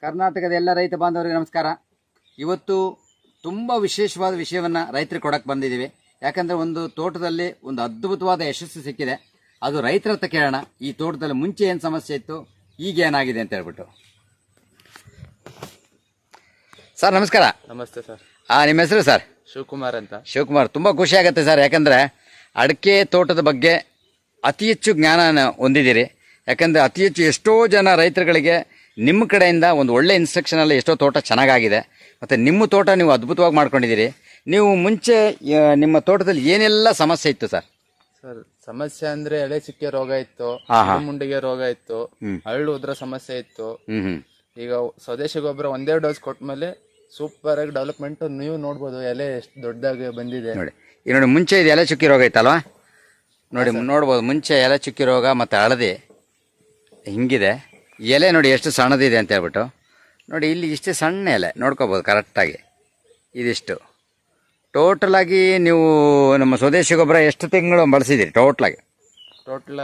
ಕರ್ನಾಟಕದ ಎಲ್ಲ ರೈತ ಬಾಂಧವರಿಗೆ ನಮಸ್ಕಾರ. ಇವತ್ತು ತುಂಬ ವಿಶೇಷವಾದ ವಿಷಯವನ್ನು ರೈತರಿಗೆ ಕೊಡಕ್ಕೆ ಬಂದಿದ್ದೀವಿ. ಯಾಕಂದರೆ ಒಂದು ತೋಟದಲ್ಲಿ ಒಂದು ಅದ್ಭುತವಾದ ಯಶಸ್ಸು ಸಿಕ್ಕಿದೆ. ಅದು ರೈತರ ಹತ್ರ ಕೇಳೋಣ. ಈ ತೋಟದಲ್ಲಿ ಮುಂಚೆ ಏನು ಸಮಸ್ಯೆ ಇತ್ತು, ಈಗ ಏನಾಗಿದೆ ಅಂತ ಹೇಳ್ಬಿಟ್ಟು. ಸರ್ ನಮಸ್ಕಾರ. ನಮಸ್ತೆ ಸರ್. ನಿಮ್ಮ ಹೆಸರು ಸರ್? ಶಿವಕುಮಾರ್ ಅಂತ. ಶಿವಕುಮಾರ್, ತುಂಬ ಖುಷಿ ಆಗುತ್ತೆ ಸರ್. ಯಾಕಂದರೆ ಅಡಿಕೆ ತೋಟದ ಬಗ್ಗೆ ಅತಿ ಹೆಚ್ಚು ಜ್ಞಾನ ಹೊಂದಿದ್ದೀರಿ. ಯಾಕಂದರೆ ಅತಿ ಹೆಚ್ಚು ಎಷ್ಟೋ ಜನ ರೈತರುಗಳಿಗೆ ನಿಮ್ಮ ಕಡೆಯಿಂದ ಒಂದು ಒಳ್ಳೆ ಇನ್ಸ್ಟ್ರಕ್ಷನಲ್ಲಿ ಎಷ್ಟೋ ತೋಟ ಚೆನ್ನಾಗಾಗಿದೆ. ಮತ್ತು ನಿಮ್ಮ ತೋಟ ನೀವು ಅದ್ಭುತವಾಗಿ ಮಾಡ್ಕೊಂಡಿದ್ದೀರಿ. ನೀವು ಮುಂಚೆ ನಿಮ್ಮ ತೋಟದಲ್ಲಿ ಏನೆಲ್ಲ ಸಮಸ್ಯೆ ಇತ್ತು ಸರ್? ಸರ್ ಸಮಸ್ಯೆ ಅಂದ್ರೆ ಎಲೆ ಚುಕ್ಕೆ ರೋಗ ಇತ್ತು, ಮುಂಡಿಗೆ ರೋಗ ಇತ್ತು, ಹಳ್ಳು ಉದ್ರ ಸಮಸ್ಯೆ ಇತ್ತು. ಈಗ ಸ್ವದೇಶಿ ಗೊಬ್ಬರ ಒಂದೇ ಡೋಸ್ ಕೊಟ್ಮೇಲೆ ಸೂಪರ್ ಆಗಿ ಡೆವಲಪ್ಮೆಂಟ್ ನೀವು ನೋಡ್ಬೋದು. ಎಲೆ ಎಷ್ಟು ದೊಡ್ಡದಾಗಿ ಬಂದಿದೆ ನೋಡಿ. ಈಗ ನೋಡಿ, ಮುಂಚೆ ಇದು ಎಲೆ ಚುಕ್ಕಿ ರೋಗ ಇತ್ತಲ್ವಾ? ನೋಡಿ ನೋಡ್ಬೋದು. ಮುಂಚೆ ಎಲೆ ಚುಕ್ಕಿ ರೋಗ ಮತ್ತು ಹಳದಿ ಹಿಂಗಿದೆ. ಎಲೆ ನೋಡಿ ಎಷ್ಟು ಸಣ್ಣದಿದೆ ಅಂತ ಹೇಳ್ಬಿಟ್ಟು. ನೋಡಿ ಇಲ್ಲಿ ಇಷ್ಟೇ ಸಣ್ಣ ಎಲೆ ನೋಡ್ಕೋಬೋದು ಕರೆಕ್ಟಾಗಿ. ಇದಿಷ್ಟು ಟೋಟಲಾಗಿ ನೀವು ನಮ್ಮ ಸ್ವದೇಶಿ ಗೊಬ್ಬರ ಎಷ್ಟು ತಿಂಗಳು ಬಳಸಿದ್ದೀರಿ? ಟೋಟಲ್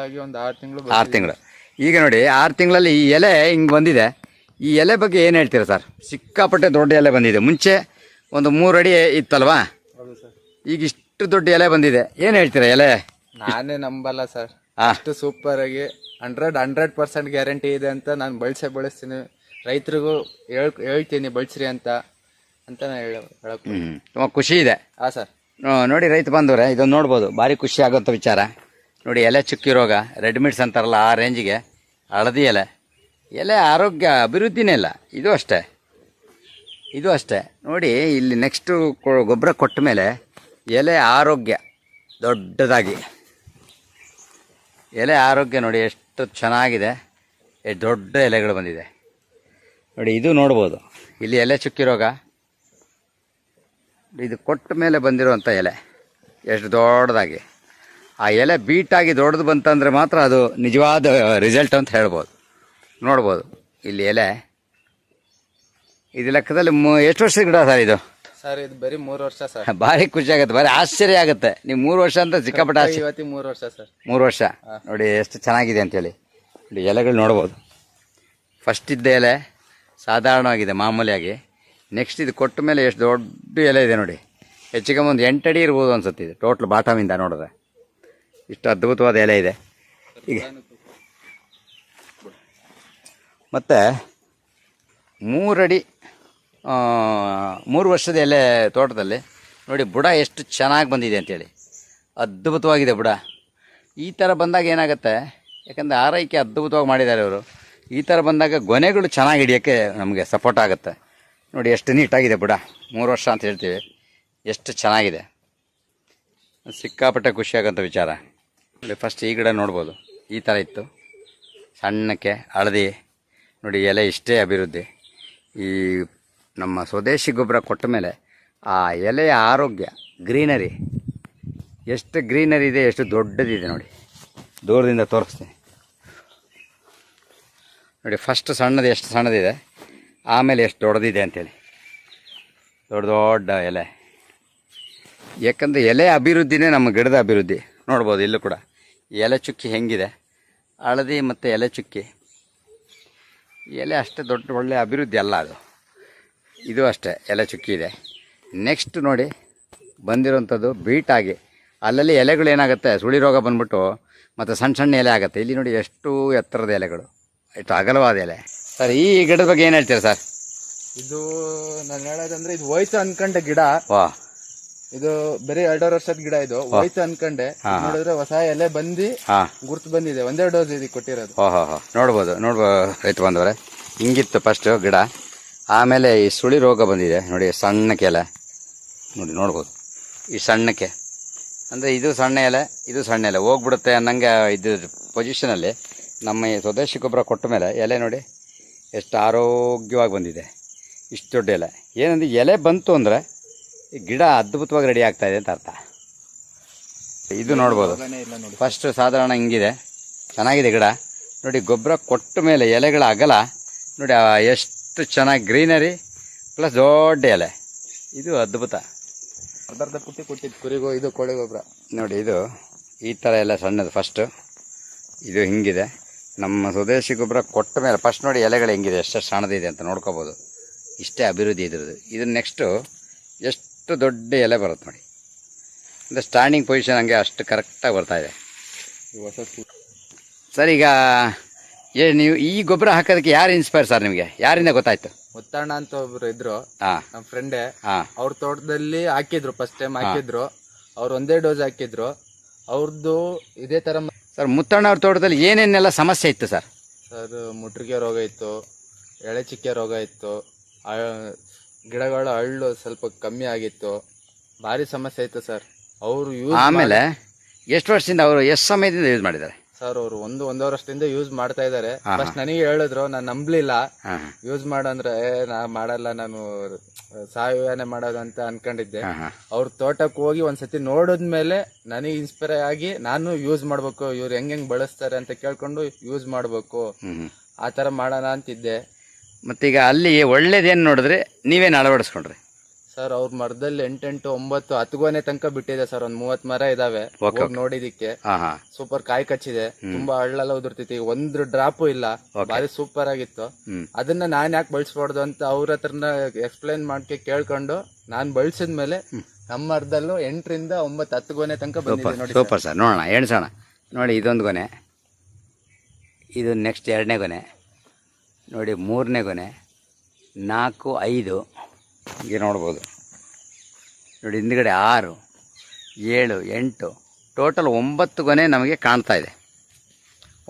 ಆಗಿ ಒಂದು 6 ತಿಂಗಳು. 6 ತಿಂಗಳು. ಈಗ ನೋಡಿ 6 ತಿಂಗಳಲ್ಲಿ ಈ ಎಲೆ ಹಿಂಗೆ ಬಂದಿದೆ. ಈ ಎಲೆ ಬಗ್ಗೆ ಏನು ಹೇಳ್ತೀರಾ ಸರ್? ಸಿಕ್ಕಾಪಟ್ಟೆ ದೊಡ್ಡ ಎಲೆ ಬಂದಿದೆ. ಮುಂಚೆ ಒಂದು 3 ಅಡಿ ಇತ್ತಲ್ವಾ? ಈಗ ಇಷ್ಟು ದೊಡ್ಡ ಎಲೆ ಬಂದಿದೆ. ಏನು ಹೇಳ್ತೀರಾ ಎಲೆ? ನಾನೇ ನಂಬಲ್ಲ ಸರ್, ಅಷ್ಟು ಸೂಪರ್ ಆಗಿ 100% ಗ್ಯಾರಂಟಿ ಇದೆ ಅಂತ ನಾನು ಬಳಸ್ತೀನಿ. ರೈತರಿಗೂ ಹೇಳ್ತೀನಿ ಬಳಸ್ರಿ ಅಂತ ನಾನು ಹೇಳಕ್. ತುಂಬ ಖುಷಿ ಇದೆ. ಹಾಂ ಸರ್. ನೋಡಿ ರೈತ ಬಂದವ್ರೆ, ಇದನ್ನು ನೋಡ್ಬೋದು. ಭಾರಿ ಖುಷಿ ಆಗೋಂಥ ವಿಚಾರ. ನೋಡಿ ಎಲೆ ಚುಕ್ಕಿ ರೋಗ, ರೆಡ್ ಮಿಟ್ಸ್ ಅಂತಾರಲ್ಲ ಆ ರೇಂಜಿಗೆ ಹಳದಿ ಎಲೆ. ಎಲೆ ಆರೋಗ್ಯ ಅಭಿವೃದ್ಧಿನೇ ಇಲ್ಲ. ಇದು ಅಷ್ಟೇ ನೋಡಿ. ಇಲ್ಲಿ ನೆಕ್ಸ್ಟು ಗೊಬ್ಬರ ಕೊಟ್ಟ ಮೇಲೆ ಎಲೆ ಆರೋಗ್ಯ ದೊಡ್ಡದಾಗಿ, ಎಲೆ ಆರೋಗ್ಯ ನೋಡಿ ಎಷ್ಟು ಚೆನ್ನಾಗಿದೆ. ಎಷ್ಟು ದೊಡ್ಡ ಎಲೆಗಳು ಬಂದಿದೆ ನೋಡಿ. ಇದು ನೋಡ್ಬೋದು. ಇಲ್ಲಿ ಎಲೆ ಚುಕ್ಕಿ ರೋಗ, ಇದು ಕೊಟ್ಟ ಮೇಲೆ ಬಂದಿರುವಂಥ ಎಲೆ ಎಷ್ಟು ದೊಡ್ಡದಾಗಿ. ಆ ಎಲೆ ಬೀಟಾಗಿ ದೊಡ್ಡದು ಬಂತಂದರೆ ಮಾತ್ರ ಅದು ನಿಜವಾದ ರಿಸಲ್ಟ್ ಅಂತ ಹೇಳ್ಬೋದು. ನೋಡ್ಬೋದು ಇಲ್ಲಿ ಎಲೆ. ಇದು ಲೆಕ್ಕದಲ್ಲಿ ಎಷ್ಟು ವರ್ಷದ ಗಿಡ ಸರ್ ಇದು? ಸರ್ ಇದು ಬರೀ 3 ವರ್ಷ ಸರ್. ಭಾರಿ ಖುಷಿ ಆಗುತ್ತೆ, ಭಾರಿ ಆಶ್ಚರ್ಯ ಆಗುತ್ತೆ. ನೀವು 3 ವರ್ಷ ಅಂತ ಸಿಕ್ಕಾಪಟ್ಟೆ ಆಶ್ಚರ್ಯ. 3 ವರ್ಷ ಸರ್. 3 ವರ್ಷ ನೋಡಿ ಎಷ್ಟು ಚೆನ್ನಾಗಿದೆ ಅಂತೇಳಿ. ನೋಡಿ ಎಲೆಗಳು ನೋಡ್ಬೋದು. ಫಸ್ಟ್ ಇದ್ದ ಎಲೆ ಸಾಧಾರಣವಾಗಿದೆ ಮಾಮೂಲಿಯಾಗಿ. ನೆಕ್ಸ್ಟ್ ಇದು ಕೊಟ್ಟ ಮೇಲೆ ಎಷ್ಟು ದೊಡ್ಡ ಎಲೆ ಇದೆ ನೋಡಿ. ಹೆಚ್ಚಿಗೆ ಒಂದು 8 ಅಡಿ ಇರ್ಬೋದು ಅನ್ಸುತ್ತೆ ಇದು ಟೋಟ್ಲ್ ಬಾಟಮಿಂದ ನೋಡಿದ್ರೆ. ಇಷ್ಟು ಅದ್ಭುತವಾದ ಎಲೆ ಇದೆ. ಈಗ ಮತ್ತು 3 ಅಡಿ 3 ವರ್ಷದ ಎಲೆ ತೋಟದಲ್ಲಿ ನೋಡಿ ಬುಡ ಎಷ್ಟು ಚೆನ್ನಾಗಿ ಬಂದಿದೆ ಅಂತೇಳಿ. ಅದ್ಭುತವಾಗಿದೆ ಬುಡ. ಈ ಥರ ಬಂದಾಗ ಏನಾಗುತ್ತೆ, ಯಾಕಂದರೆ ಆರೈಕೆ ಅದ್ಭುತವಾಗಿ ಮಾಡಿದ್ದಾರೆ ಇವರು. ಈ ಥರ ಬಂದಾಗ ಗೊನೆಗಳು ಚೆನ್ನಾಗಿ ಹಿಡಿಯೋಕ್ಕೆ ನಮಗೆ ಸಪೋರ್ಟ್ ಆಗುತ್ತೆ. ನೋಡಿ ಎಷ್ಟು ನೀಟಾಗಿದೆ ಬುಡ. 3 ವರ್ಷ ಅಂತ ಹೇಳ್ತೀವಿ, ಎಷ್ಟು ಚೆನ್ನಾಗಿದೆ. ಸಿಕ್ಕಾಪಟ್ಟೆ ಖುಷಿಯಾಗೋಂಥ ವಿಚಾರ. ನೋಡಿ ಫಸ್ಟ್ ಈ ಗಿಡ ನೋಡ್ಬೋದು. ಈ ಥರ ಇತ್ತು ಸಣ್ಣಕ್ಕೆ ಹಳದಿ. ನೋಡಿ ಎಲೆ ಇಷ್ಟೇ ಅಭಿವೃದ್ಧಿ. ಈ ನಮ್ಮ ಸ್ವದೇಶಿ ಗೊಬ್ಬರ ಕೊಟ್ಟ ಮೇಲೆ ಆ ಎಲೆಯ ಆರೋಗ್ಯ, ಗ್ರೀನರಿ ಎಷ್ಟು ಗ್ರೀನರಿ ಇದೆ, ಎಷ್ಟು ದೊಡ್ಡದಿದೆ ನೋಡಿ. ದೂರದಿಂದ ತೋರಿಸ್ತೀನಿ ನೋಡಿ. ಫಸ್ಟ್ ಸಣ್ಣದು ಎಷ್ಟು ಸಣ್ಣದಿದೆ, ಆಮೇಲೆ ಎಷ್ಟು ದೊಡ್ಡದಿದೆ ಅಂತೇಳಿ. ದೊಡ್ಡ ದೊಡ್ಡ ಎಲೆ. ಯಾಕಂದರೆ ಎಲೆ ಅಭಿವೃದ್ಧಿನೇ ನಮ್ಮ ಗಿಡದ ಅಭಿವೃದ್ಧಿ. ನೋಡ್ಬೋದು ಇಲ್ಲೂ ಕೂಡ ಎಲೆ ಚುಕ್ಕಿ ಹೆಂಗಿದೆ, ಹಳದಿ ಮತ್ತು ಎಲೆ ಚುಕ್ಕಿ. ಎಲೆ ಅಷ್ಟೇ ದೊಡ್ಡ ಒಳ್ಳೆ ಅಭಿವೃದ್ಧಿ ಅಲ್ಲ ಅದು. ಇದು ಅಷ್ಟೇ ಎಲೆ ಚುಕ್ಕಿ ಇದೆ. ನೆಕ್ಸ್ಟ್ ನೋಡಿ ಬಂದಿರೋಂಥದ್ದು ಬೀಟಾಗಿ ಅಲ್ಲಲ್ಲಿ ಎಲೆಗಳು ಏನಾಗುತ್ತೆ, ಸುಳಿ ರೋಗ ಬಂದ್ಬಿಟ್ಟು ಮತ್ತು ಸಣ್ಣ ಸಣ್ಣ ಎಲೆ ಆಗುತ್ತೆ. ಇಲ್ಲಿ ನೋಡಿ ಎಷ್ಟು ಎತ್ತರದ ಎಲೆಗಳು, ಎಷ್ಟು ಅಗಲವಾದ ಎಲೆ. ಸರ್ ಈ ಗಿಡದ ಬಗ್ಗೆ ಏನು ಹೇಳ್ತೀರಾ ಸರ್? ಇದು ನಾನು ಹೇಳೋದಂದ್ರೆ ಇದು ಹೋಯ್ತು ಅನ್ಕೊಂಡೆ ಗಿಡ. ವಾ, ಇದು ಬರೀ 2 ವರ್ಷದ ಗಿಡ. ಇದು ಹೋಯ್ತು ಅನ್ಕೊಂಡೆ, ನೋಡಿದ್ರೆ ಹೊಸ ಎಲೆ ಬಂದು ಗುರ್ತು ಬಂದಿದೆ. 1 ಡೋಸ್ ಇದಕ್ಕೆ ಕೊಟ್ಟಿರೋದು. ನೋಡ್ಬೋದು ರೈತ ಬಂದವ್ರೆ. ಹಿಂಗಿತ್ತು ಫಸ್ಟ್ ಗಿಡ, ಆಮೇಲೆ ಈ ಸುಳಿ ರೋಗ ಬಂದಿದೆ ನೋಡಿ. ಸಣ್ಣಕ್ಕೆ ಎಲೆ ನೋಡಿ, ನೋಡ್ಬೋದು ಈ ಸಣ್ಣಕ್ಕೆ. ಅಂದರೆ ಇದು ಸಣ್ಣ ಎಲೆ, ಇದು ಸಣ್ಣ ಎಲೆ ಹೋಗ್ಬಿಡುತ್ತೆ ಅನ್ನಂಗೆ ಇದು ಪೊಸಿಷನಲ್ಲಿ ನಮ್ಮ ಈ ಸ್ವದೇಶಿ ಗೊಬ್ಬರ ಕೊಟ್ಟ ಮೇಲೆ ಎಲೆ ನೋಡಿ ಎಷ್ಟು ಆರೋಗ್ಯವಾಗಿ ಬಂದಿದೆ. ಇಷ್ಟು ದೊಡ್ಡ ಎಲೆ. ಏನಂದ್ರೆ ಎಲೆ ಬಂತು ಅಂದರೆ ಈ ಗಿಡ ಅದ್ಭುತವಾಗಿ ರೆಡಿ ಆಗ್ತಾಯಿದೆ ಅಂತ ಅರ್ಥ. ಇದು ನೋಡ್ಬೋದು. ಫಸ್ಟ್ ಸಾಧಾರಣ ಹಿಂಗಿದೆ, ಚೆನ್ನಾಗಿದೆ ಗಿಡ ನೋಡಿ. ಗೊಬ್ಬರ ಕೊಟ್ಟ ಮೇಲೆ ಎಲೆಗಳ ಅಗಲ ನೋಡಿ ಎಷ್ಟು ಚೆನ್ನಾಗಿ ಗ್ರೀನರಿ ಪ್ಲಸ್ ದೊಡ್ಡ ಎಲೆ. ಇದು ಅದ್ಭುತ. ಅರ್ಧ ಪುಟ್ಟಿ ಕೊಟ್ಟಿದ್ದು ಕುರಿಗೋ, ಇದು ಕೋಳಿ ಗೊಬ್ಬರ ನೋಡಿ. ಇದು ಈ ಥರ ಎಲ್ಲ ಸಣ್ಣದು ಫಸ್ಟು. ಇದು ಹಿಂಗಿದೆ. ನಮ್ಮ ಸ್ವದೇಶಿ ಗೊಬ್ಬರ ಕೊಟ್ಟ ಮೇಲೆ ಫಸ್ಟ್ ನೋಡಿ ಎಲೆಗಳು ಹೆಂಗಿದೆ, ಎಷ್ಟು ಸಣ್ಣದಿದೆ ಅಂತ ನೋಡ್ಕೋಬೋದು. ಇಷ್ಟೇ ಅಭಿವೃದ್ಧಿ ಇದ್ರದ್ದು. ಇದು ನೆಕ್ಸ್ಟು ಎಷ್ಟು ದೊಡ್ಡ ಎಲೆ ಬರುತ್ತೆ ನೋಡಿ, ಅಂದರೆ ಸ್ಟ್ಯಾಂಡಿಂಗ್ ಪೊಸಿಷನ್ ಹಂಗೆ ಅಷ್ಟು ಕರೆಕ್ಟಾಗಿ ಬರ್ತಾಯಿದೆ ಸರ್. ಈಗ ನೀವು ಈ ಗೊಬ್ಬರ ಹಾಕೋದಕ್ಕೆ ಯಾರು ಇನ್ಸ್ಪೈರ್ ಸರ್ ನಿಮಗೆ? ಯಾರಿಂದ ಗೊತ್ತಾಯ್ತು? ಮುತ್ತಣ್ಣ ಅಂತ ಒಬ್ರು ಇದ್ರು, ನಮ್ಮ ಫ್ರೆಂಡೇ. ಅವ್ರ ತೋಟದಲ್ಲಿ ಹಾಕಿದ್ರು, ಫಸ್ಟ್ ಟೈಮ್ ಹಾಕಿದ್ರು. ಅವ್ರು ಒಂದೇ ಡೋಸ್ ಹಾಕಿದ್ರು. ಅವ್ರದ್ದು ಇದೇ ತರ. ಸರ್ ಮುತ್ತಣ್ಣ ಅವ್ರ ತೋಟದಲ್ಲಿ ಏನೇನೆಲ್ಲ ಸಮಸ್ಯೆ ಇತ್ತು ಸರ್? ಸರ್ ಮುಟ್ರಿಗೆ ರೋಗ ಇತ್ತು, ಎಳೆ ಚಿಕ್ಕೆ ರೋಗ ಇತ್ತು, ಗಿಡಗಳ ಹಳ್ಳು ಸ್ವಲ್ಪ ಕಮ್ಮಿ ಆಗಿತ್ತು, ಭಾರಿ ಸಮಸ್ಯೆ ಇತ್ತು ಸರ್. ಅವರು ಆಮೇಲೆ ಎಷ್ಟು ವರ್ಷದಿಂದ ಅವರು ಎಷ್ಟು ಸಮಯದಿಂದ ಯೂಸ್ ಮಾಡಿದ್ದಾರೆ ಸರ್? ಅವರು ಒಂದೂವರೆ ವರ್ಷದಿಂದ ಯೂಸ್ ಮಾಡ್ತಾ ಇದ್ದಾರೆ. ಫಸ್ಟ್ ನನಗೆ ಹೇಳಿದ್ರು, ನಾನು ನಂಬಲಿಲ್ಲ. ಯೂಸ್ ಮಾಡಂದ್ರೆ ನಾ ಮಾಡಲ್ಲ, ನಾನು ಸಾವಯವನೇ ಮಾಡೋದು ಅಂತ ಅನ್ಕೊಂಡಿದ್ದೆ. ಅವ್ರ ತೋಟಕ್ಕೆ ಹೋಗಿ ಒಂದ್ಸತಿ ನೋಡಿದ್ಮೇಲೆ ನನಗೆ ಇನ್ಸ್ಪೈರ್ ಆಗಿ ನಾನು ಯೂಸ್ ಮಾಡ್ಬೇಕು, ಇವ್ರು ಹೆಂಗ್ ಬಳಸ್ತಾರೆ ಅಂತ ಕೇಳ್ಕೊಂಡು ಯೂಸ್ ಮಾಡ್ಬೇಕು, ಆ ತರ ಮಾಡೋಣ ಅಂತಿದ್ದೆ. ಮತ್ತೀಗ ಅಲ್ಲಿ ಒಳ್ಳೇದೇನು ನೋಡಿದ್ರೆ ನೀವೇನು ಅಳವಡಿಸ್ಕೊಂಡ್ರಿ ಸರ್? ಅವ್ರ ಮರದಲ್ಲಿ 8, 9, 10 ಗೊನೆ ತನಕ ಬಿಟ್ಟಿದೆ ಸರ್. ಒಂದ್ 30 ಮರ ಇದಾವೆ ನೋಡಿದಿಕ್ಕೆ. ಸೂಪರ್ ಕಾಯಿ ಕಚ್ಚಿದೆ, ತುಂಬಾ ಹಳ್ಳೆಲ್ಲ ಉದುರ್ತಿತ್ತು. ಒಂದು ಡ್ರಾಪು ಇಲ್ಲ, ಬಾರಿ ಸೂಪರ್ ಆಗಿತ್ತು. ಅದನ್ನ ನಾನ್ ಯಾಕೆ ಬಳಸ್ಬಾರ್ದು ಅಂತ ಅವ್ರ ಹತ್ರನ ಎಕ್ಸ್ಪ್ಲೈನ್ ಮಾಡ್ಕೆ ಕೇಳ್ಕೊಂಡು ನಾನ್ ಬಳಸಿದ್ಮೇಲೆ ನಮ್ಮ ಮರದಲ್ಲೂ 8 ರಿಂದ 9, 10 ಗೊನೆ ತನಕ ಬಂದಿದೆ ನೋಡಿ. Super sir. ನೋಡೋಣ, ಎಣ್ಸೋಣ ನೋಡಿ. ಇದೊಂದು ಗೊನೆ, ಇದು ನೆಕ್ಸ್ಟ್ 2ನೇ ಗೊನೆ ನೋಡಿ, 3ನೇ ಗೊನೆ, 4, 5 ಹೀಗೆ ನೋಡ್ಬೋದು ನೋಡಿ. ಹಿಂದ್ಗಡೆ 6, 7, 8 ಟೋಟಲ್ 9 ಗೊನೆ ನಮಗೆ ಕಾಣ್ತಾ ಇದೆ.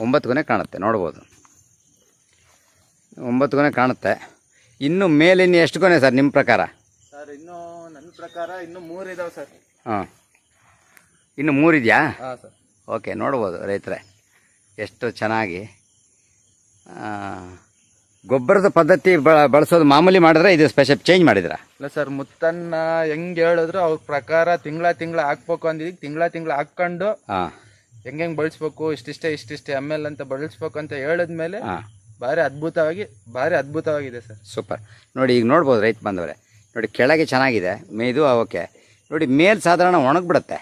9 ಗೊನೆ ಕಾಣುತ್ತೆ ನೋಡ್ಬೋದು. 9 ಗೊನೆ ಕಾಣುತ್ತೆ. ಇನ್ನು ಮೇಲೆ ಇನ್ನು ಎಷ್ಟು ಗೊನೆ ಸರ್ ನಿಮ್ಮ ಪ್ರಕಾರ? ಸರ್ ಇನ್ನು ನನ್ನ ಪ್ರಕಾರ ಇನ್ನು 3 ಇದಾವೆ ಸರ್. ಹಾಂ, ಇನ್ನು 3 ಇದೆಯಾ? ಹಾಂ ಸರ್. ಓಕೆ, ನೋಡ್ಬೋದು ರೈತರೆ ಎಷ್ಟು ಚೆನ್ನಾಗಿ. ಗೊಬ್ಬರದ ಪದ್ಧತಿ ಬಳಸೋದು ಮಾಮೂಲಿ ಮಾಡಿದ್ರೆ ಇದು ಸ್ಪೆಷಲ್ ಚೇಂಜ್ ಮಾಡಿದ್ರ? ಇಲ್ಲ ಸರ್, ಮುತ್ತನ್ನ ಹೆಂಗ್ ಹೇಳಿದ್ರು ಅವ್ರ ಪ್ರಕಾರ ತಿಂಗಳ ಹಾಕ್ಬೇಕು ಅಂದಿದ್ದೀವಿ. ತಿಂಗಳ ಹಾಕೊಂಡು ಹೆಂಗ್ ಬಳಸ್ಬೇಕು, ಇಷ್ಟಿಷ್ಟೇ ಎಮ್ಮೆಲ್ ಅಂತ ಬಳಸ್ಬೇಕು ಅಂತ ಹೇಳಿದ್ಮೇಲೆ ಭಾರಿ ಅದ್ಭುತವಾಗಿದೆ ಸರ್. ಸೂಪರ್. ನೋಡಿ ಈಗ ನೋಡ್ಬೋದು ರೈತ ಬಂದವ್ರೆ ನೋಡಿ, ಕೆಳಗೆ ಚೆನ್ನಾಗಿದೆ ಇದು. ಓಕೆ ನೋಡಿ, ಮೇಲ್ ಸಾಧಾರಣ ಒಣಗ್ಬಿಡುತ್ತೆ,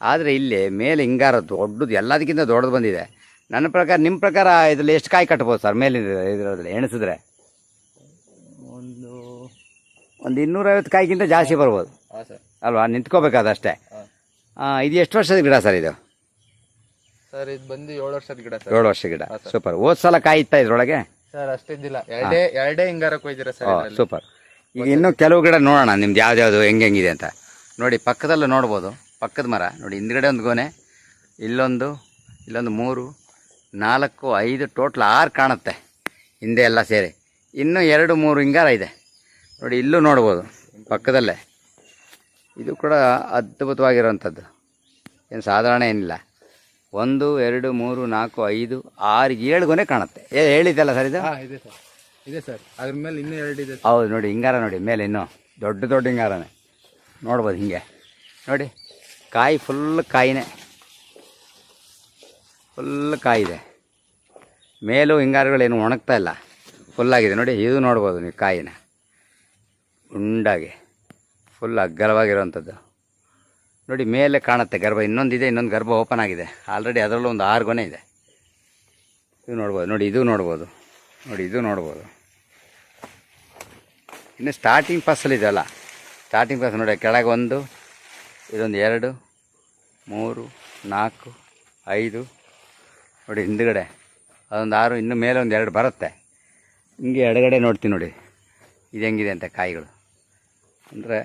ಆದರೆ ಇಲ್ಲಿ ಮೇಲೆ ಹಿಂಗಾರ ದೊಡ್ಡದು, ಎಲ್ಲದಕ್ಕಿಂತ ದೊಡ್ಡದು ಬಂದಿದೆ. ನನ್ನ ಪ್ರಕಾರ, ನಿಮ್ಮ ಪ್ರಕಾರ ಇದರಲ್ಲಿ ಎಷ್ಟು ಕಾಯಿ ಕಟ್ಬೋದು ಸರ್ ಮೇಲಿನ ಇದರಲ್ಲಿ ಎಣಿಸಿದ್ರೆ? ಒಂದು 250 ಕಾಯಿಗಿಂತ ಜಾಸ್ತಿ ಬರ್ಬೋದು ಅಲ್ವಾ? ನಿಂತ್ಕೋಬೇಕಾದಷ್ಟೇ. ಇದು ಎಷ್ಟು ವರ್ಷದ ಗಿಡ ಸರ್ ಇದು? ಸರ್ ಇದು ಬಂದು 7 ವರ್ಷದ ಗಿಡ ಸರ್. 7 ವರ್ಷ ಗಿಡ. ಸೂಪರ್. ಹೋದ್ ಸಲ ಕಾಯಿ ಇತ್ತಾ ಇದ್ರೊಳಗೆ? ಸರ್ ಅಷ್ಟಿದ್ದಿಲ್ಲ, ಎರಡೇ ಹಿಂಗಾರಕ್ಕೆ ಹೋಯ್ದಿರ ಸರ್. ಸೂಪರ್. ಈಗ ಇನ್ನೂ ಕೆಲವು ಗಿಡ ನೋಡೋಣ ನಿಮ್ದು ಯಾವ್ದು ಹೆಂಗಿದೆ ಅಂತ ನೋಡಿ. ಪಕ್ಕದಲ್ಲೂ ನೋಡ್ಬೋದು, ಪಕ್ಕದ ಮರ ನೋಡಿ. ಹಿಂದ್ಗಡೆ ಒಂದು ಗೊನೆ, ಇಲ್ಲೊಂದು 3, 4, 5 ಟೋಟಲ್ 6 ಕಾಣುತ್ತೆ ಹಿಂದೆ ಎಲ್ಲ ಸೇರಿ. ಇನ್ನೂ 2, 3 ಹಿಂಗಾರ ಇದೆ ನೋಡಿ. ಇಲ್ಲೂ ನೋಡ್ಬೋದು ಪಕ್ಕದಲ್ಲೇ. ಇದು ಕೂಡ ಅದ್ಭುತವಾಗಿರೋವಂಥದ್ದು, ಏನು ಸಾಧಾರಣ ಏನಿಲ್ಲ. 1, 2, 3, 4, 5, 6, 7 ಗೊನೆ ಕಾಣುತ್ತೆ. ಹೇಳಿದ್ದಲ್ಲ ಸರ್ ಇದು? ಇದೆ ಸರ್, ಅದ್ರ ಮೇಲೆ ಇನ್ನೂ 2 ಇದೆ. ಹೌದು ನೋಡಿ, ಹಿಂಗಾರ ನೋಡಿ ಮೇಲೆ ಇನ್ನೂ ದೊಡ್ಡ ಹಿಂಗಾರನೇ ನೋಡ್ಬೋದು. ಹಿಂಗೆ ನೋಡಿ, ಕಾಯಿ ಫುಲ್ ಕಾಯಿನೇ, ಫುಲ್ ಕಾಯಿದೆ. ಮೇಲೂ ಹಿಂಗಾರುಗಳೇನು ಒಣಗ್ತಾ ಇಲ್ಲ, ಫುಲ್ಲಾಗಿದೆ ನೋಡಿ. ಇದು ನೋಡ್ಬೋದು ನೀವು, ಕಾಯಿನ ಉಂಡಾಗಿ ಫುಲ್ ಅಗ್ಗಲವಾಗಿರೋವಂಥದ್ದು ನೋಡಿ. ಮೇಲೆ ಕಾಣುತ್ತೆ ಗರ್ಭ, ಇನ್ನೊಂದಿದೆ, ಇನ್ನೊಂದು ಗರ್ಭ ಓಪನ್ ಆಗಿದೆ ಆಲ್ರೆಡಿ. ಅದರಲ್ಲೂ ಒಂದು 6 ಗೊನೆ ಇದೆ. ಇದು ನೋಡ್ಬೋದು ನೋಡಿ, ಇದು ನೋಡ್ಬೋದು ನೋಡಿ, ಇದು ನೋಡ್ಬೋದು. ಇನ್ನು ಸ್ಟಾರ್ಟಿಂಗ್ ಫಸಲಿದೆ ಅಲ್ಲ, ಸ್ಟಾರ್ಟಿಂಗ್ ಫಸಲ್ ನೋಡಿ. ಕೆಳಗೆ 1, ಇದೊಂದು 2, 3, 4, 5 ನೋಡಿ. ಹಿಂದುಗಡೆ ಅದೊಂದು 6, ಇನ್ನು ಮೇಲೆ ಒಂದು 2 ಬರುತ್ತೆ. ಹಿಂಗೆ ಎಡಗಡೆ ನೋಡ್ತೀನಿ ನೋಡಿ, ಇದು ಹೆಂಗಿದೆ ಅಂತ ಕಾಯಿಗಳು. ಅಂದರೆ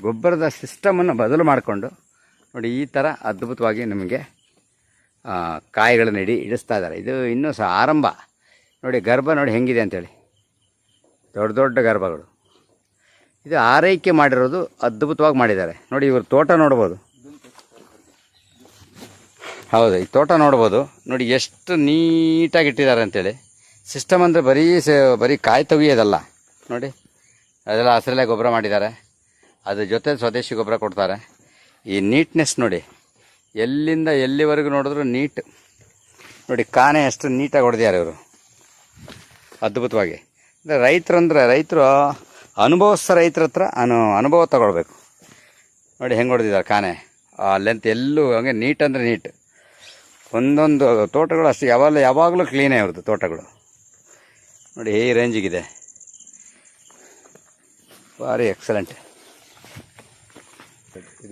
ಗೊಬ್ಬರದ ಸಿಸ್ಟಮನ್ನು ಬದಲು ಮಾಡಿಕೊಂಡು ನೋಡಿ, ಈ ಥರ ಅದ್ಭುತವಾಗಿ ನಮಗೆ ಕಾಯಿಗಳನ್ನು ಇಡಿಸ್ತಾ ಇದ್ದಾರೆ. ಇದು ಇನ್ನೂ ಸಹ ಆರಂಭ ನೋಡಿ. ಗರ್ಭ ನೋಡಿ ಹೆಂಗಿದೆ ಅಂತೇಳಿ, ದೊಡ್ಡ ಗರ್ಭಗಳು. ಇದು ಆರೈಕೆ ಮಾಡಿರೋದು ಅದ್ಭುತವಾಗಿ ಮಾಡಿದ್ದಾರೆ ನೋಡಿ. ಇವ್ರ ತೋಟ ನೋಡ್ಬೋದು. ಹೌದು, ಈ ತೋಟ ನೋಡ್ಬೋದು ನೋಡಿ, ಎಷ್ಟು ನೀಟಾಗಿ ಇಟ್ಟಿದ್ದಾರೆ ಅಂತೇಳಿ. ಸಿಸ್ಟಮ್ ಅಂದರೆ ಬರೀ ಕಾಯಿ ತೆಗಿಯೋದಲ್ಲ ನೋಡಿ, ಅದೆಲ್ಲ ಹಸಿರಲ್ಲೇ ಗೊಬ್ಬರ ಮಾಡಿದ್ದಾರೆ. ಅದ್ರ ಜೊತೆ ಸ್ವದೇಶಿ ಗೊಬ್ಬರ ಕೊಡ್ತಾರೆ. ಈ ನೀಟ್ನೆಸ್ ನೋಡಿ, ಎಲ್ಲಿಂದ ಎಲ್ಲಿವರೆಗೂ ನೋಡಿದ್ರು ನೀಟ್ ನೋಡಿ. ಕಾನೆ ಎಷ್ಟು ನೀಟಾಗಿ ಹೊಡೆದಿದ್ದಾರೆ ಇವರು, ಅದ್ಭುತವಾಗಿ. ಅಂದರೆ ರೈತರು ಅನುಭವಿಸೋ ರೈತರ ಹತ್ರ ಅನುಭವ ತಗೊಳ್ಬೇಕು ನೋಡಿ. ಹೆಂಗೆ ಹೊಡೆದಿದ್ದಾರೆ ಕಾನೆ, ಆ ಲೆಂತ್ ಎಲ್ಲೂ ಹಂಗೆ ನೀಟ್ ಅಂದರೆ ನೀಟ್. ಒಂದೊಂದು ತೋಟಗಳು ಅಷ್ಟು ಯಾವಾಗಲೂ ಕ್ಲೀನೇ ಇವ್ರದ್ದು ತೋಟಗಳು ನೋಡಿ, ಈ ರೇಂಜಿಗಿದೆ, ಭಾರಿ ಎಕ್ಸಲೆಂಟ್.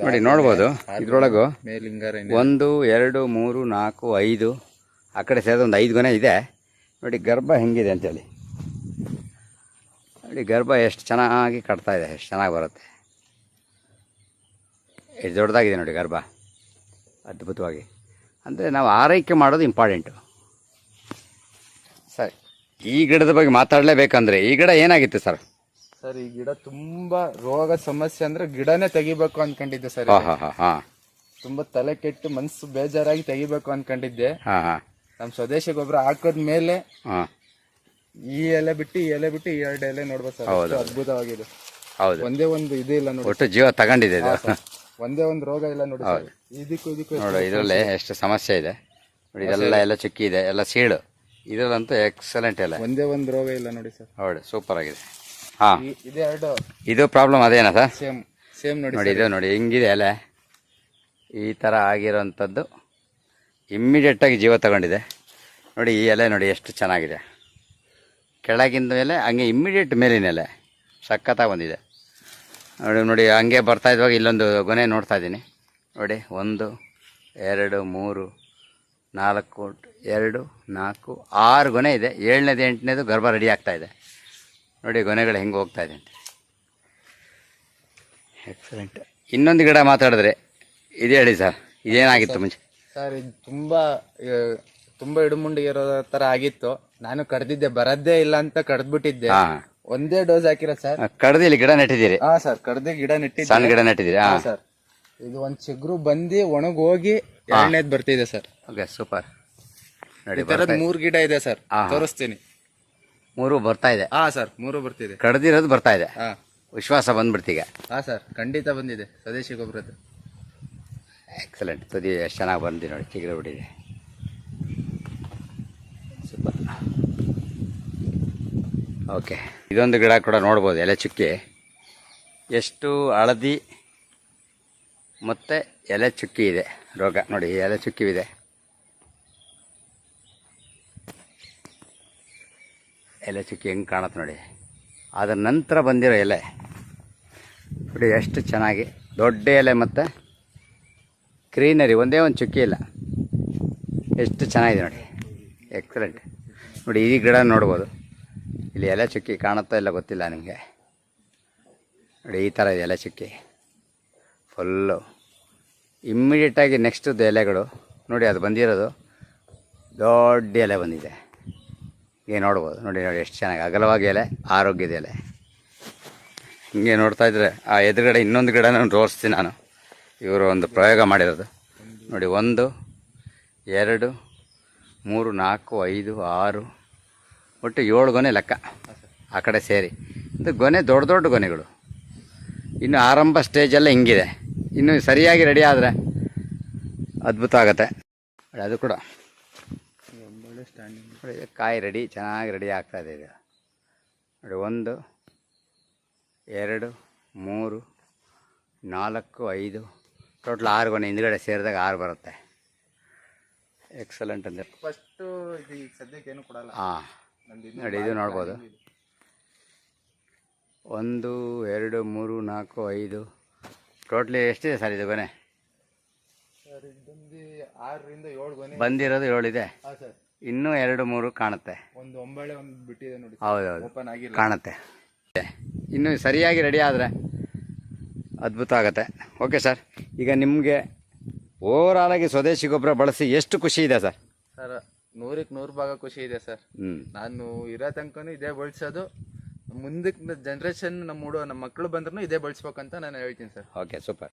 ನೋಡಿ ನೋಡ್ಬೋದು ಇದ್ರೊಳಗು ಮೇಲಿಂಗಾರ 1 2 3 4 5 ಆ ಕಡೆ ಸೇರಿದ ಒಂದು 5 ಗೊನೆ ಇದೆ. ನೋಡಿ ಗರ್ಭ ಹೆಂಗಿದೆ ಅಂತೇಳಿ. ನೋಡಿ ಗರ್ಭ ಎಷ್ಟು ಚೆನ್ನಾಗಿ ಕಟ್ತಾ ಇದೆ, ಎಷ್ಟು ಚೆನ್ನಾಗಿ ಬರುತ್ತೆ, ಎಷ್ಟು ದೊಡ್ಡದಾಗಿದೆ ನೋಡಿ ಗರ್ಭ, ಅದ್ಭುತವಾಗಿ. ಅಂದರೆ ನಾವು ಆರೈಕೆ ಮಾಡೋದು ಇಂಪಾರ್ಟೆಂಟು. ಸರ್, ಈ ಗಿಡದ ಬಗ್ಗೆ ಮಾತಾಡಲೇಬೇಕಂದ್ರೆ ಈ ಗಿಡ ಏನಾಗಿತ್ತು ಸರ್? ಸರ್ ಈ ಗಿಡ ತುಂಬಾ ರೋಗ ಸಮಸ್ಯೆ ಅಂದ್ರೆ ಗಿಡನೇ ತೆಗಿಬೇಕು ಅನ್ಕೊಂಡಿದ್ದೆ ಸರ್. ತುಂಬಾ ತಲೆ ಕೆಟ್ಟು ಮನ್ಸು ಬೇಜಾರಾಗಿ ತೆಗಿಬೇಕು ಅನ್ಕೊಂಡಿದ್ದೆ. ನಮ್ ಸ್ವದೇಶಿ ಗೊಬ್ಬರ ಹಾಕದ್ಮೇಲೆ ಈ ಎಲೆ ಬಿಟ್ಟು ಈ ಎಲೆ ಬಿಟ್ಟು ಈ 2 ಎಲೆ ನೋಡ್ಬೋದು ಸರ್, ಎಷ್ಟು ಅದ್ಭುತವಾಗಿದೆ. ಹೌದು, ಒಂದೇ ಒಂದು ಇದು ಇಲ್ಲ ನೋಡಿ, ಒಟ್ಟು ಜೀವ ತಗೊಂಡಿದೆ ಇದು. ಒಂದೇ ಒಂದು ರೋಗ ಇಲ್ಲ ನೋಡಿ ಸರ್. ಇದಕ್ಕೂ ನೋಡಿ ಇದರಲ್ಲಿ ಎಷ್ಟು ಸಮಸ್ಯೆ ಇದೆ ನೋಡಿ, ಇದೆಲ್ಲ ಎಲ್ಲ ಚುಕ್ಕಿ ಇದೆ, ಎಲ್ಲ ಸೀಳು. ಇದರಲ್ಲಂತೂ ಎಕ್ಸಲೆಂಟ್ ಎಲ್ಲ, ಒಂದೇ ಒಂದು ರೋಗ ಇಲ್ಲ ನೋಡಿ ಸರ್. ಹೌದು, ಸೂಪರ್ ಆಗಿದೆ. ಹಾಂ, ಇದು ಪ್ರಾಬ್ಲಮ್ ಅದೇನಾ ಸರ್? ಸೇಮ್ ನೋಡಿ. ನೋಡಿ ಇದು ನೋಡಿ ಹೆಂಗಿದೆ ಎಲೆ, ಈ ಥರ ಆಗಿರೋಂಥದ್ದು ಇಮ್ಮಿಡಿಯೇಟಾಗಿ ಜೀವ ತಗೊಂಡಿದೆ. ನೋಡಿ ಈ ಎಲೆ ನೋಡಿ ಎಷ್ಟು ಚೆನ್ನಾಗಿದೆ, ಕೆಳಗಿಂದ ಮೇಲೆ ಹಂಗೆ ಇಮ್ಮಿಡಿಯೇಟ್ ಮೇಲಿನ ಎಲೆ ಸಖತ್ತಾಗಿ ಬಂದಿದೆ. ನೋಡಿ ಹಂಗೆ ಬರ್ತಾ ಇದ್ದಾಗ ಇಲ್ಲೊಂದು ಗೊನೆ ನೋಡ್ತಾ ಇದ್ದೀನಿ ನೋಡಿ, 1 2 3 4 2 4 6 ಗೊನೆ ಇದೆ. 7ನೇದು 8ನೇದು ಗರ್ಭ ರೆಡಿ ಆಗ್ತಾ ಇದೆ. ನೋಡಿ ಗೊನೆಗಳು ಹೆಂಗೆ ಹೋಗ್ತಾ ಇದೆ ಅಂತ, ಎಕ್ಸಲೆಂಟ್. ಇನ್ನೊಂದು ಗಿಡ ಮಾತಾಡಿದ್ರೆ ಇದು ಹೇಳಿ ಸರ್, ಇದೇನಾಗಿತ್ತು ಮುಂಚೆ? ಸರ್ ಇದು ತುಂಬಾ ಇಡುಮುಂಡಿಗೆ ಇರೋ ತರ ಆಗಿತ್ತು. ನಾನು ಕಡ್ದಿದ್ದೆ, ಬರದ್ದೇ ಇಲ್ಲ ಅಂತ ಕಡ್ದ್ಬಿಟ್ಟಿದ್ದೆ. ಒಂದೇ ಡೋಸ್ ಹಾಕಿರ ಸರ್. ಕಡ್ದು ಇಲ್ಲಿ ಗಿಡ ನೆಟ್ಟಿದ್ದೀರಿ? ಹಾ ಸರ್, ಕಡ್ದೆ ಗಿಡ ನೆಟ್ಟಿದ್ದೆ, ಸಣ್ಣ ಗಿಡ ನೆಟ್ಟಿದ್ದೀರಿ? ಹಾ ಸರ್. ಇದು ಒಂದ್ ಚಿಗುರು ಬಂದು ಒಣಗ್ ಹೋಗಿ 2ನೇದ್ ಬರ್ತಿದೆ ಸರ್. Okay, super. ನೋಡಿ ಈ ತರದ್ 3 ಗಿಡ ಇದೆ ಸರ್, ತೋರಿಸ್ತೀನಿ. 3 ಬರ್ತಾ ಇದೆ? ಹಾ ಸರ್, 3 ಬರ್ತಿದೆ. ಕಡ್ದಿರೋದು ಬರ್ತಾ ಇದೆ, ಹಾ. ವಿಶ್ವಾಸ ಬಂದ್ಬಿಡ್ತೀಗ? ಹಾ ಸರ್, ಖಂಡಿತ ಬಂದಿದೆ ಸ್ವದೇಶಿ ಗೊಬ್ಬರದ್ದು. ಎಕ್ಸಲೆಂಟ್. ತುದಿ ಎಷ್ಟು ಚೆನ್ನಾಗಿ ಬಂದಿದೆ ನೋಡಿ, ಚಿಗುರು ಬಿಟ್ಟಿದೆ, ಸೂಪರ್. ಓಕೆ, ಇದೊಂದು ಗಿಡ ಕೂಡ ನೋಡ್ಬೋದು, ಎಲೆ ಚುಕ್ಕಿ ಎಷ್ಟು ಹಳದಿ ಮತ್ತು ಎಲೆ ಚುಕ್ಕಿ ಇದೆ. ರೋಗ ನೋಡಿ, ಎಲೆ ಚುಕ್ಕಿ ಇದೆ, ಎಲೆ ಚುಕ್ಕಿ ಹೆಂಗೆ ಕಾಣುತ್ತೆ ನೋಡಿ. ಅದರ ನಂತರ ಬಂದಿರೋ ಎಲೆ ನೋಡಿ ಎಷ್ಟು ಚೆನ್ನಾಗಿ ದೊಡ್ಡ ಎಲೆ ಮತ್ತು ಗ್ರೀನರಿ, ಒಂದೇ ಒಂದು ಚುಕ್ಕಿ ಇಲ್ಲ, ಎಷ್ಟು ಚೆನ್ನಾಗಿದೆ ನೋಡಿ, ಎಕ್ಸಲೆಂಟ್. ನೋಡಿ ಈ ಗಿಡ ನೋಡ್ಬೋದು, ಇಲ್ಲಿ ಎಲೆ ಚುಕ್ಕಿ ಕಾಣುತ್ತಾ ಇಲ್ಲ ಗೊತ್ತಿಲ್ಲ ನಿಮಗೆ. ನೋಡಿ ಈ ಥರ ಇದೆ ಎಲೆ ಚುಕ್ಕಿ ಫುಲ್ಲು. ಇಮ್ಮಿಡಿಯೇಟಾಗಿ ನೆಕ್ಸ್ಟದ್ದು ಎಲೆಗಳು ನೋಡಿ, ಅದು ಬಂದಿರೋದು ದೊಡ್ಡ ಎಲೆ ಬಂದಿದೆ, ಹೀಗೆ ನೋಡ್ಬೋದು. ನೋಡಿ ನೋಡಿ ಎಷ್ಟು ಚೆನ್ನಾಗಿ ಅಗಲವಾಗಿ ಎಲೆ, ಆರೋಗ್ಯದ ಎಲೆ. ಹಿಂಗೆ ನೋಡ್ತಾ ಇದ್ರೆ ಆ ಎದುರುಗಡೆ ಇನ್ನೊಂದು ಗಿಡನ ತೋರಿಸ್ತೀನಿ ನಾನು, ಇವರು ಒಂದು ಪ್ರಯೋಗ ಮಾಡಿರೋದು ನೋಡಿ. 1 2 3 4 5 6 ಒಟ್ಟು 7 ಗೊನೆ ಲೆಕ್ಕ ಆ ಕಡೆ ಸೇರಿ. ಇದು ಗೊನೆ ದೊಡ್ಡ ದೊಡ್ಡ ಗೊನೆಗಳು. ಇನ್ನು ಆರಂಭ ಸ್ಟೇಜೆಲ್ಲ ಹಿಂಗಿದೆ, ಇನ್ನು ಸರಿಯಾಗಿ ರೆಡಿ ಆದರೆ ಅದ್ಭುತ ಆಗುತ್ತೆ. ಅದು ಕೂಡ ನೋಡಿ, ಕಾಯಿ ರೆಡಿ, ಚೆನ್ನಾಗಿ ರೆಡಿ ಆಗ್ತಾಯಿದೆ ಇದು ನೋಡಿ. 1 2 3 4 5 ಟೋಟಲ್ 6 ಗೊನೆ, ಹಿಂದ್ಗಡೆ ಸೇರಿದಾಗ 6 ಬರುತ್ತೆ. ಎಕ್ಸಲೆಂಟ್ ಅಂದರೆ ಫಸ್ಟು ಇದು ಸದ್ಯಕ್ಕೆ ಏನು ಕೊಡಲ್ಲ. ಹಾಂ ನೋಡಿ, ಇದು ನೋಡ್ಬೋದು. 1 2 3 4 5 ಟೋಟ್ಲಿ ಎಷ್ಟಿದೆ ಸರ್ ಇದು ಗೊನೆ? ಸರ್ ಇದು 6ರಿಂದ 7 ಗೊನೆ ಬಂದಿರೋದು 7 ಇದೆ. ಹಾಂ ಸರ್, ಇನ್ನೂ 2 3 ಕಾಣುತ್ತೆ. ಒಂದು ಒಂಬಳೆ ಒಂದು ಬಿಟ್ಟಿದೆ ನೋಡಿ. ಹೌದೌದು, ಓಪನ್ ಆಗಿಲ್ಲ, ಕಾಣುತ್ತೆ. ಇನ್ನು ಸರಿಯಾಗಿ ರೆಡಿ ಆದರೆ ಅದ್ಭುತ ಆಗುತ್ತೆ. ಓಕೆ ಸರ್, ಈಗ ನಿಮಗೆ ಓವರಾಲಾಗಿ ಸ್ವದೇಶಿ ಗೊಬ್ಬರ ಬಳಸಿ ಎಷ್ಟು ಖುಷಿ ಇದೆ ಸರ್? ಸರ್ 100ಕ್ಕೆ 100 ಭಾಗ ಖುಷಿ ಇದೆ ಸರ್. ನಾನು ಇರೋ ತನಕನೂ ಇದೇ ಬಳಸೋದು, ಮುಂದಕ್ಕೆ ಜನ್ರೇಷನ್ ನಮ್ಮ ಮಕ್ಕಳು ಬಂದ್ರೂ ಇದೇ ಬಳಸ್ಬೇಕಂತ ನಾನು ಹೇಳ್ತೀನಿ ಸರ್. Okay, super.